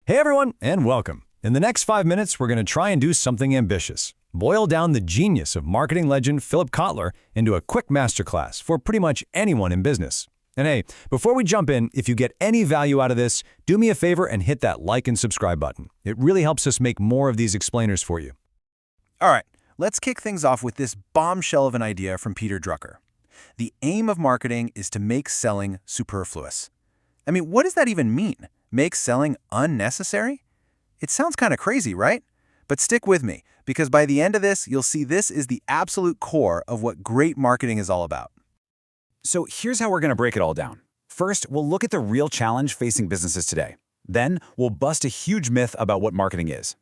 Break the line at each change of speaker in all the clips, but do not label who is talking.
Hey everyone, and welcome. In the next 5 minutes, we're going to try and do something ambitious. Boil down the genius of marketing legend Philip Kotler into a quick masterclass for pretty much anyone in business. And hey, before we jump in, if you get any value out of this, do me a favor and hit that like and subscribe button. It really helps us make more of these explainers for you.
All right, let's kick things off with this bombshell of an idea from Peter Drucker. The aim of marketing is to make selling superfluous. I mean, what does that even mean? Make selling unnecessary? It sounds kind of crazy, right? But stick with me, because by the end of this, you'll see this is the absolute core of what great marketing is all about.
So here's how we're going to break it all down. First, we'll look at the real challenge facing businesses today. Then, we'll bust a huge myth about what marketing is.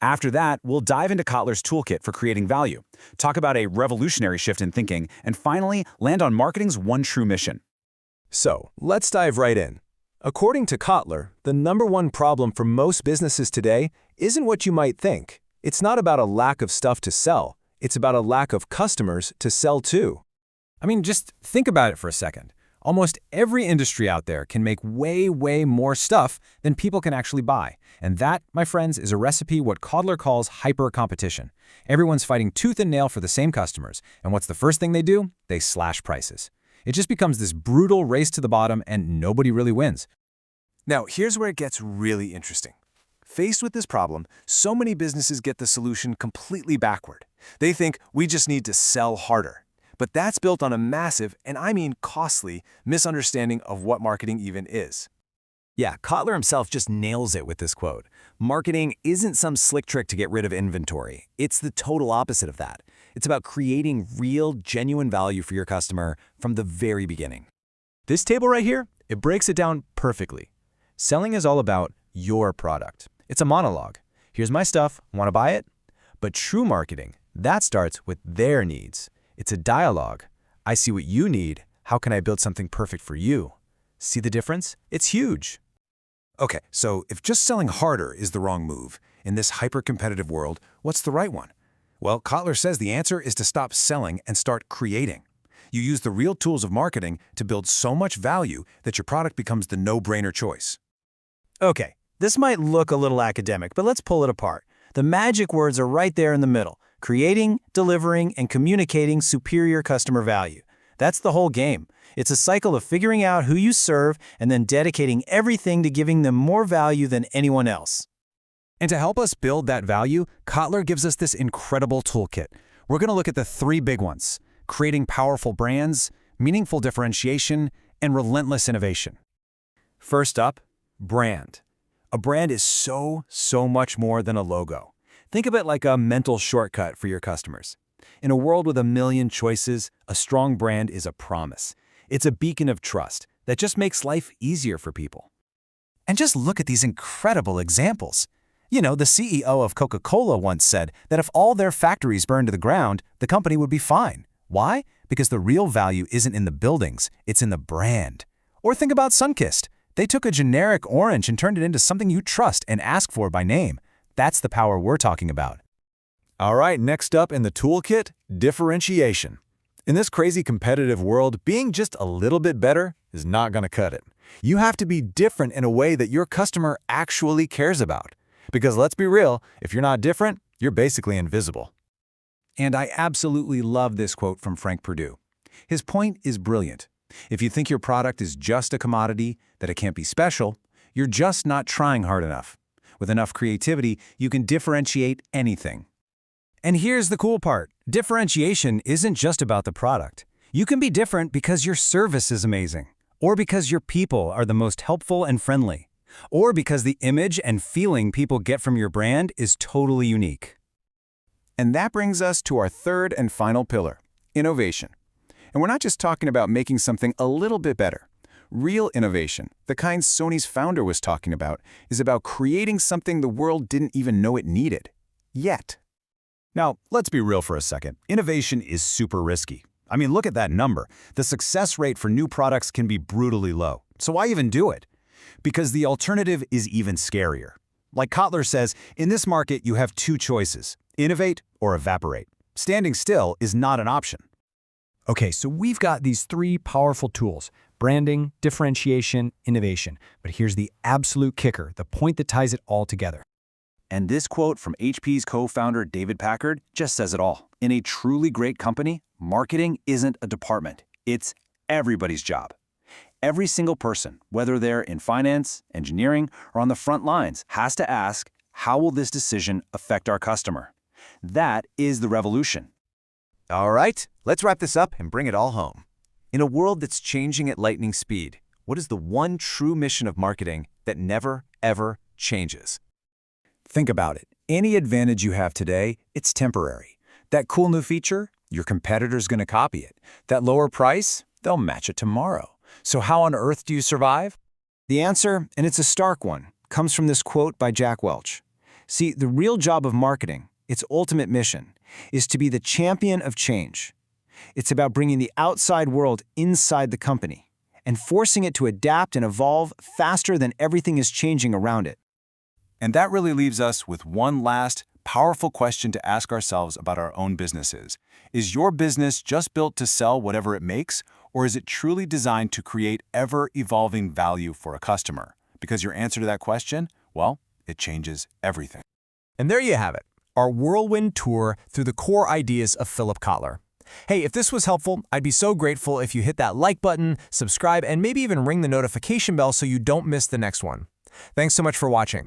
After that, we'll dive into Kotler's toolkit for creating value, talk about a revolutionary shift in thinking, and finally, land on marketing's one true mission.
So, let's dive right in. According to Kotler, the #1 problem for most businesses today isn't what you might think. It's not about a lack of stuff to sell. It's about a lack of customers to sell to.
I mean, just think about it for a second. Almost every industry out there can make way more stuff than people can actually buy. And that, my friends, is a recipe what Kotler calls hypercompetition. Everyone's fighting tooth and nail for the same customers. And what's the first thing they do? They slash prices. It just becomes this brutal race to the bottom and nobody really wins.
Now, here's where it gets really interesting. Faced with this problem, so many businesses get the solution completely backward. They think we just need to sell harder. But that's built on a massive, and I mean costly, misunderstanding of what marketing even is.
Yeah, Kotler himself just nails it with this quote. Marketing isn't some slick trick to get rid of inventory. It's the total opposite of that. It's about creating real, genuine value for your customer from the very beginning.
This table right here, it breaks it down perfectly. Selling is all about your product. It's a monologue. Here's my stuff, want to buy it? But true marketing, that starts with their needs. It's a dialogue. I see what you need. How can I build something perfect for you? See the difference? It's huge.
Okay, so if just selling harder is the wrong move, in this hyper-competitive world, what's the right one? Well, Kotler says the answer is to stop selling and start creating. You use the real tools of marketing to build so much value that your product becomes the no-brainer choice.
Okay, this might look a little academic, but let's pull it apart. The magic words are right there in the middle. Creating, delivering, and communicating superior customer value. That's the whole game. It's a cycle of figuring out who you serve and then dedicating everything to giving them more value than anyone else.
And to help us build that value, Kotler gives us this incredible toolkit. We're going to look at the 3 big ones: creating powerful brands, meaningful differentiation, and relentless innovation. First up, brand. A brand is so much more than a logo. Think of it like a mental shortcut for your customers. In a world with a million choices, a strong brand is a promise. It's a beacon of trust that just makes life easier for people. And just look at these incredible examples. You know, the CEO of Coca-Cola once said that if all their factories burned to the ground, the company would be fine. Why? Because the real value isn't in the buildings, it's in the brand. Or think about Sunkist. They took a generic orange and turned it into something you trust and ask for by name. That's the power we're talking about.
All right, next up in the toolkit, differentiation. In this crazy competitive world, being just a little bit better is not going to cut it. You have to be different in a way that your customer actually cares about. Because let's be real, if you're not different, you're basically invisible.
And I absolutely love this quote from Frank Perdue. His point is brilliant. If you think your product is just a commodity, that it can't be special, you're just not trying hard enough. With enough creativity, you can differentiate anything.
And here's the cool part. Differentiation isn't just about the product. You can be different because your service is amazing, or because your people are the most helpful and friendly, or because the image and feeling people get from your brand is totally unique.
And that brings us to our third and final pillar, innovation. And we're not just talking about making something a little bit better. Real innovation, the kind Sony's founder was talking about, is about creating something the world didn't even know it needed. Yet.
Now, let's be real for a second. Innovation is super risky. I mean, look at that number. The success rate for new products can be brutally low. So why even do it? Because the alternative is even scarier. Like Kotler says, in this market you have 2 choices: innovate or evaporate. Standing still is not an option.
Okay, so we've got these three powerful tools: branding, differentiation, innovation. But here's the absolute kicker, the point that ties it all together.
And this quote from HP's co-founder David Packard just says it all. In a truly great company, marketing isn't a department. It's everybody's job. Every single person, whether they're in finance, engineering, or on the front lines, has to ask, how will this decision affect our customer? That is the revolution.
All right, let's wrap this up and bring it all home. In a world that's changing at lightning speed, what is the one true mission of marketing that never, ever changes?
Think about it. Any advantage you have today, it's temporary. That cool new feature, your competitor's going to copy it. That lower price, they'll match it tomorrow. So how on earth do you survive?
The answer, and it's a stark one, comes from this quote by Jack Welch. See, the real job of marketing, its ultimate mission, is to be the champion of change. It's about bringing the outside world inside the company and forcing it to adapt and evolve faster than everything is changing around it.
And that really leaves us with one last, powerful question to ask ourselves about our own businesses. Is your business just built to sell whatever it makes, or is it truly designed to create ever-evolving value for a customer? Because your answer to that question, well, it changes everything.
And there you have it, our whirlwind tour through the core ideas of Philip Kotler. Hey, if this was helpful, I'd be so grateful if you hit that like button, subscribe, and maybe even ring the notification bell so you don't miss the next one. Thanks so much for watching.